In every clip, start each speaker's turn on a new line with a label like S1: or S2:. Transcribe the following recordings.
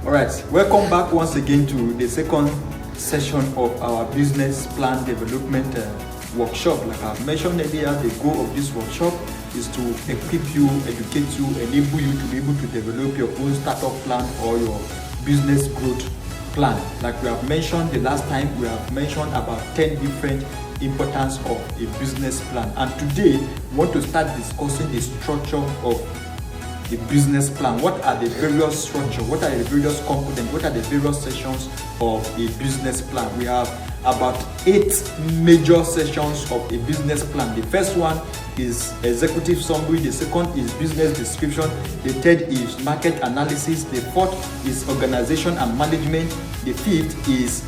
S1: All right, welcome back once again to the second session of our business plan development workshop. Like I mentioned earlier, the goal of this workshop is to equip you, educate you, enable you to be able to develop your own startup plan or your business growth plan. Like we have mentioned the last time, we have mentioned about 10 different importance of a business plan, and today we want to start discussing the structure of the business plan. What are the various structure? What are the various components? What are the various sections of a business plan? We have about 8 major sections of a business plan. The first one is executive summary, the second is business description, the third is market analysis, the fourth is organization and management, the fifth is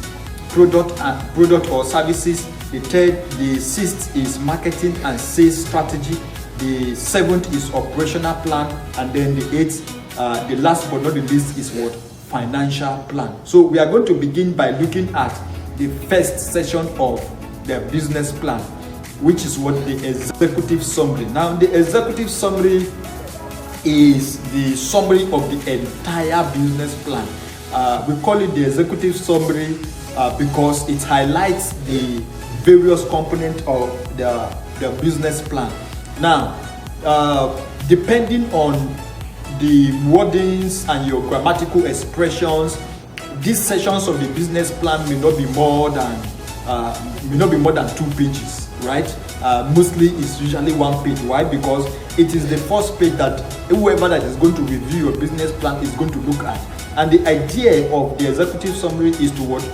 S1: product or services, the sixth is marketing and sales strategy, the seventh is operational plan, and then the eighth, the last but not the least, is what? Financial plan. So we are going to begin by looking at the first section of the business plan, which is what? The executive summary. Now the executive summary is the summary of the entire business plan. We call it the executive summary because it highlights the various components of the business plan. Now, depending on the wordings and your grammatical expressions, these sections of the business plan may not be more than 2 pages, right? Mostly it's usually 1 page. Why? Because it is the first page that whoever that is going to review your business plan is going to look at. And the idea of the executive summary is to what?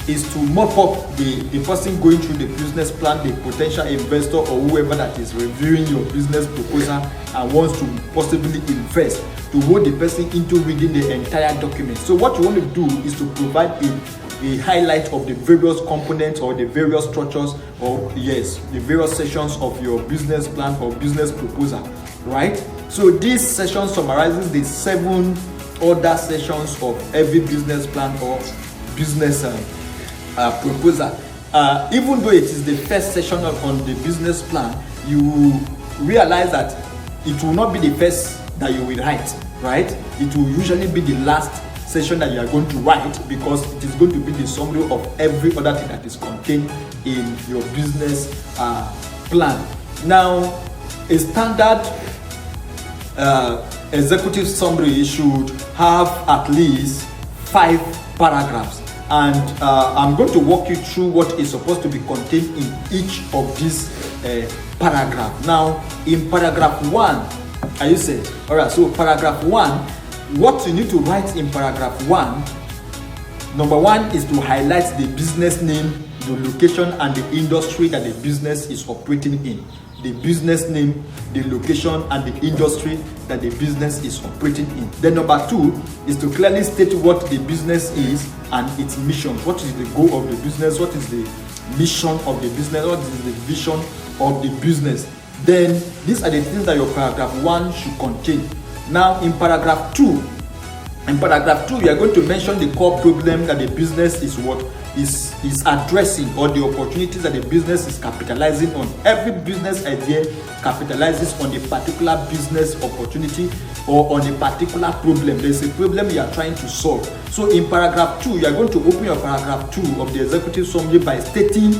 S1: Is to mop up the person going through the business plan, the potential investor or whoever that is reviewing your business proposal and wants to possibly invest, to hold the person into reading the entire document. So what you want to do is to provide a highlight of the various components or the various structures or the various sections of your business plan or business proposal, right? So this section summarizes the 7 other sections of every business plan or business proposal. Even though it is the first section on the business plan, you realize that it will not be the first that you will write, right? It will usually be the last section that you are going to write, because it is going to be the summary of every other thing that is contained in your business plan. Now, a standard executive summary should have at least 5 paragraphs. And I'm going to walk you through what is supposed to be contained in each of these paragraphs. Now, in paragraph 1, are you set? All right, so paragraph 1, what you need to write in paragraph 1, number 1 is to highlight the business name, the location, and the industry that the business is operating in. The business name, the location, and the industry that the business is operating in. Then number 2 is to clearly state what the business is and its mission. What is the goal of the business? What is the mission of the business? What is the vision of the business? Then these are the things that your paragraph 1 should contain. Now in paragraph 2, you are going to mention the core problem that the business is addressing, or the opportunities that the business is capitalizing on. Every business idea capitalizes on a particular business opportunity or on a particular problem. There's a problem you are trying to solve. So in paragraph 2, you are going to open your paragraph 2 of the executive summary by stating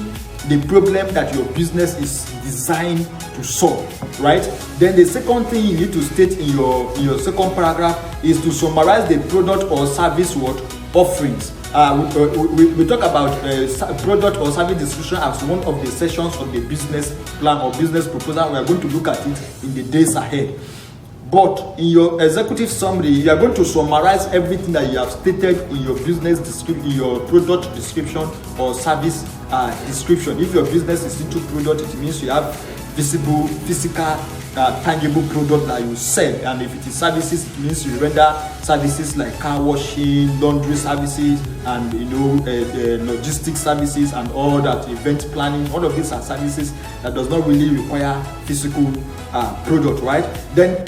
S1: the problem that your business is designed to solve, right? Then the second thing you need to state in your second paragraph is to summarize the product or service offerings. We talk about product or service description as one of the sections of the business plan or business proposal. We are going to look at it in the days ahead. But in your executive summary, you are going to summarize everything that you have stated in your business description, your product description or service description. If your business is into product, it means you have visible, physical, tangible product that you sell. And if it is services, it means you render services like car washing, laundry services, and logistics services and all that, event planning. All of these are services that does not really require physical product, right? Then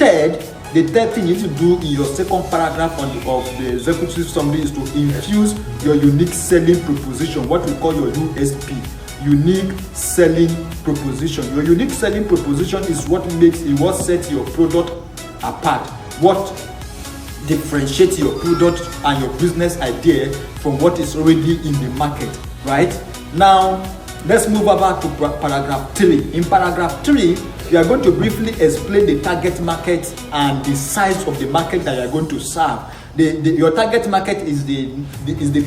S1: the third thing you need to do in your second paragraph of the executive summary is to infuse your unique selling proposition, what we call your USP. Unique selling proposition. Your unique selling proposition is what sets your product apart. What differentiate your product and your business idea from what is already in the market, right? Now, let's move over to paragraph 3. In paragraph 3, you are going to briefly explain the target market and the size of the market that you are going to serve. Your target market is the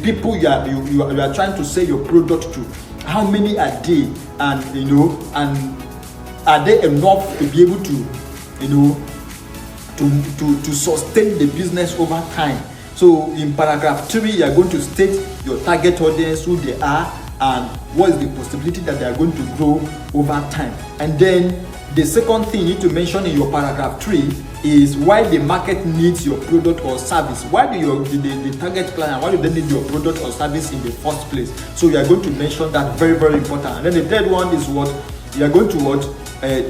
S1: people you are trying to sell your product to. How many are they, and and are they enough to be able to to sustain the business over time? So in paragraph 3, you are going to state your target audience, who they are, and what is the possibility that they are going to grow over time. And then the second thing you need to mention in your paragraph 3 is why the market needs your product or service. Why do the target client, why do they need your product or service in the first place? So you are going to mention that, very, very important. And then the third one is what you are going to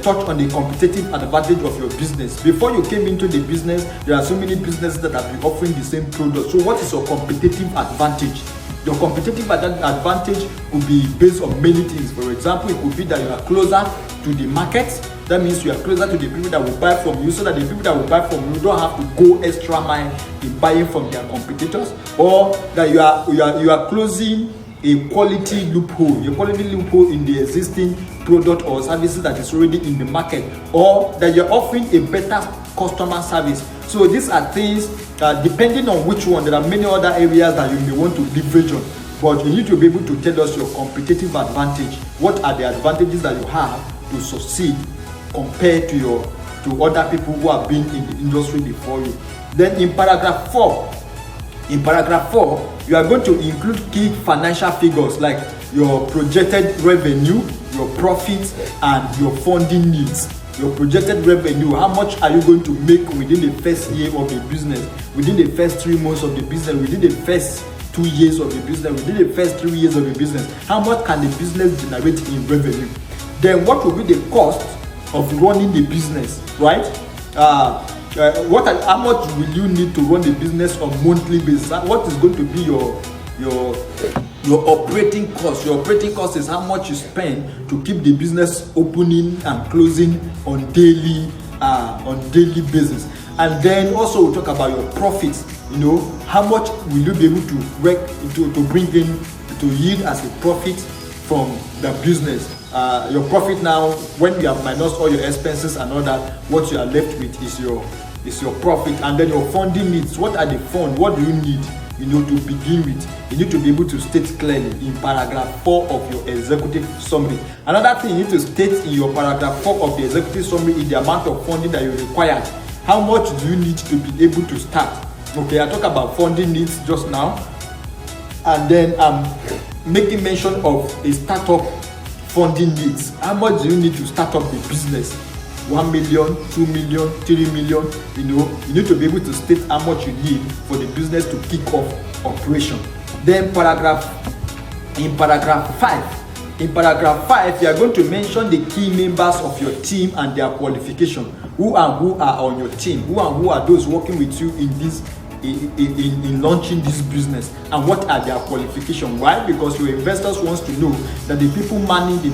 S1: touch on the competitive advantage of your business. Before you came into the business, there are so many businesses that have been offering the same product. So what is your competitive advantage? Your competitive advantage could be based on many things. For example, it could be that you are closer to the market. That means you are closer to the people that will buy from you, so that the people that will buy from you don't have to go extra mile in buying from their competitors, or that you are closing a quality loophole in the existing product or services that is already in the market, or that you're offering a better customer service. So these are things depending on which one. There are many other areas that you may want to leverage on, but you need to be able to tell us your competitive advantage. What are the advantages that you have to succeed compared to other people who have been in the industry before you? Then in paragraph 4, you are going to include key financial figures like your projected revenue, your profits, and your funding needs. Your projected revenue, how much are you going to make within the first year of the business, within the first 3 months of the business, within the first 2 years of the business, within the first 3 years of the business? How much can the business generate in revenue? Then what will be the cost of running the business, right? How much will you need to run the business on monthly basis? What is going to be your operating cost? Your operating cost is how much you spend to keep the business opening and closing on daily basis. And then also we'll talk about your profits. How much will you be able to bring in to yield as a profit from the business? Your profit now, when you have minus all your expenses and all that, what you are left with is your profit. And then your funding needs. What are the funds? What do you need to begin with? You need to be able to state clearly in paragraph 4 of your executive summary. Another thing you need to state in your paragraph 4 of the executive summary is the amount of funding that you require. How much do you need to be able to start? Okay, I talked about funding needs just now, and then I'm making mention of a startup funding needs. How much do you need to start up the business? 1 million, 2 million, 3 million. You need to be able to state how much you need for the business to kick off operation. Then in paragraph 5, you are going to mention the key members of your team and their qualification. Who are on your team? Who are those working with you in launching this business, and what are their qualifications? Why? Because your investors wants to know that the people managing the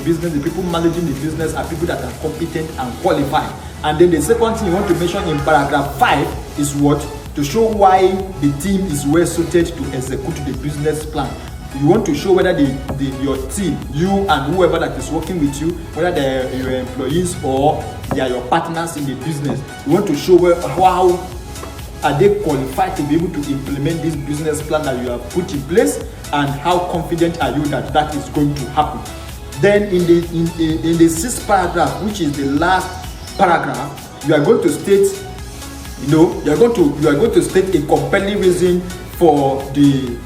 S1: business are people that are competent and qualified. And then the second thing you want to mention in paragraph 5 is what? To show why the team is well suited to execute the business plan. You want to show whether your team, you and whoever that is working with you, whether they are your employees or they are your partners in the business. You want to show how are they qualified to be able to implement this business plan that you have put in place, and how confident are you that is going to happen. Then in the 6th paragraph, which is the last paragraph, you are going to state you are going to state a compelling reason for a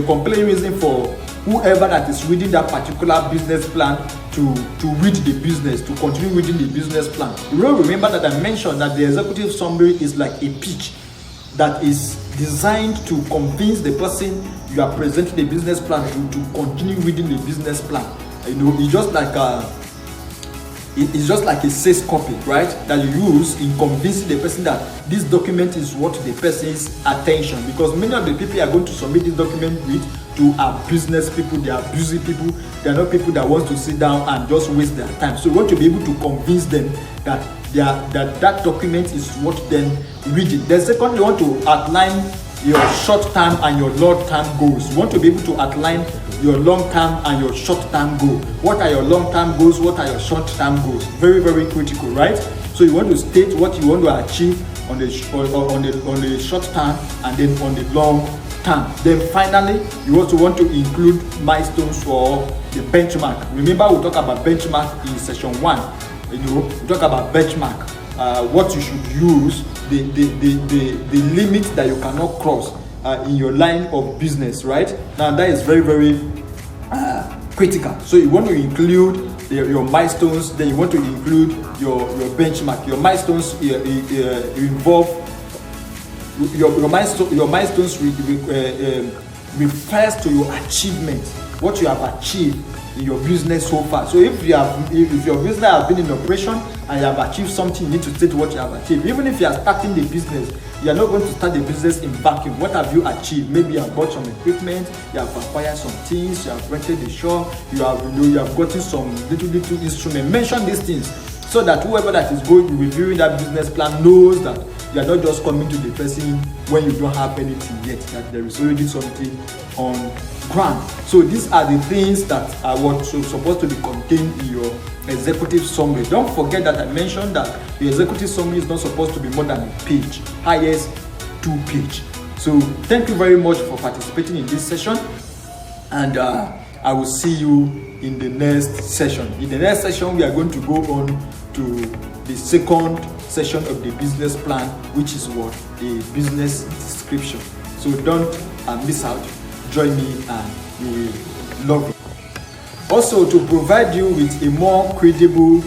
S1: compelling reason for whoever that is reading that particular business plan to read the business, to continue reading the business plan. You will remember that I mentioned that the executive summary is like a pitch that is designed to convince the person you are presenting the business plan to continue reading the business plan. It's just like a sales copy, right? That you use in convincing the person that this document is what the person's attention. Because many of the people you are going to submit this document with are business people, they are busy people, they are not people that want to sit down and just waste their time. So you want to be able to convince them that that document is what then read it. Then secondly, you want to outline your short-term and your long-term goals. You want to be able to outline your long-term and your short-term goal. What are your long-term goals? What are your short-term goals? Very, very critical, right? So you want to state what you want to achieve on the short term and then on the long term. Then finally, you also want to include milestones for the benchmark. Remember, we talk about benchmark in session 1. We talk about benchmark, what you should use, the limit that you cannot cross in your line of business, right? Now that is very, very critical. So you want to include your milestones, then you want to include your benchmark. Your milestones involve your milestones refers to your achievement, what you have achieved in your business so far. So if your business has been in operation and you have achieved something, you need to state what you have achieved. Even if you are starting the business, you are not going to start the business in vacuum. What have you achieved? Maybe you have bought some equipment, you have acquired some things, you have rented the shop, you have gotten some little instrument. Mention these things so that whoever that is going to be reviewing that business plan knows that you are not just coming to the person when you don't have anything yet, that there is already something on ground. So these are the things that are supposed to be contained in your executive summary. Don't forget that I mentioned that the executive summary is not supposed to be more than a page, highest 2 pages. So thank you very much for participating in this session, and I will see you in the next session. In the next session, we are going to go on to the second session of the business plan, which is what? A business description. So don't miss out. Join me and you will love it. Also, to provide you with a more credible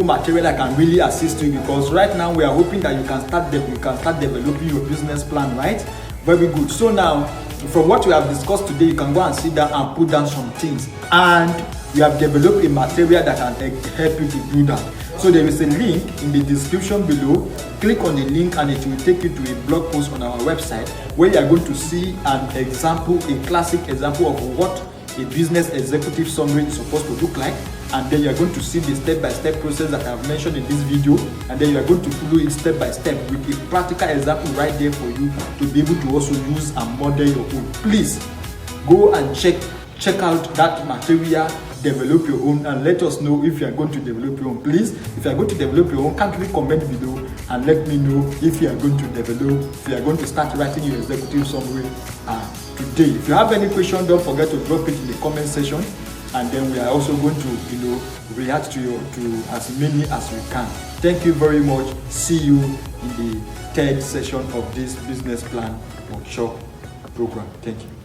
S1: material that can really assist you, because right now we are hoping that you can start developing your business plan, right? Very good. So now, from what we have discussed today, you can go and sit down and put down some things, and we have developed a material that can help you to do that. So there is a link in the description below. Click on the link and it will take you to a blog post on our website where you are going to see an example, a classic example of what a business executive summary is supposed to look like. And then you are going to see the step-by-step process that I have mentioned in this video, and then you are going to follow it step by step with a practical example right there for you to be able to also use and model your own. Please go and check out that material, develop your own, and let us know if you are going to develop your own. Please, if you are going to develop your own, kindly comment below and let me know if you are going to going to start writing your executive summary today. If you have any question, don't forget to drop it in the comment section, and then we are also going to react to as many as we can. Thank you very much. See you in the third session of this business plan workshop program. Thank you.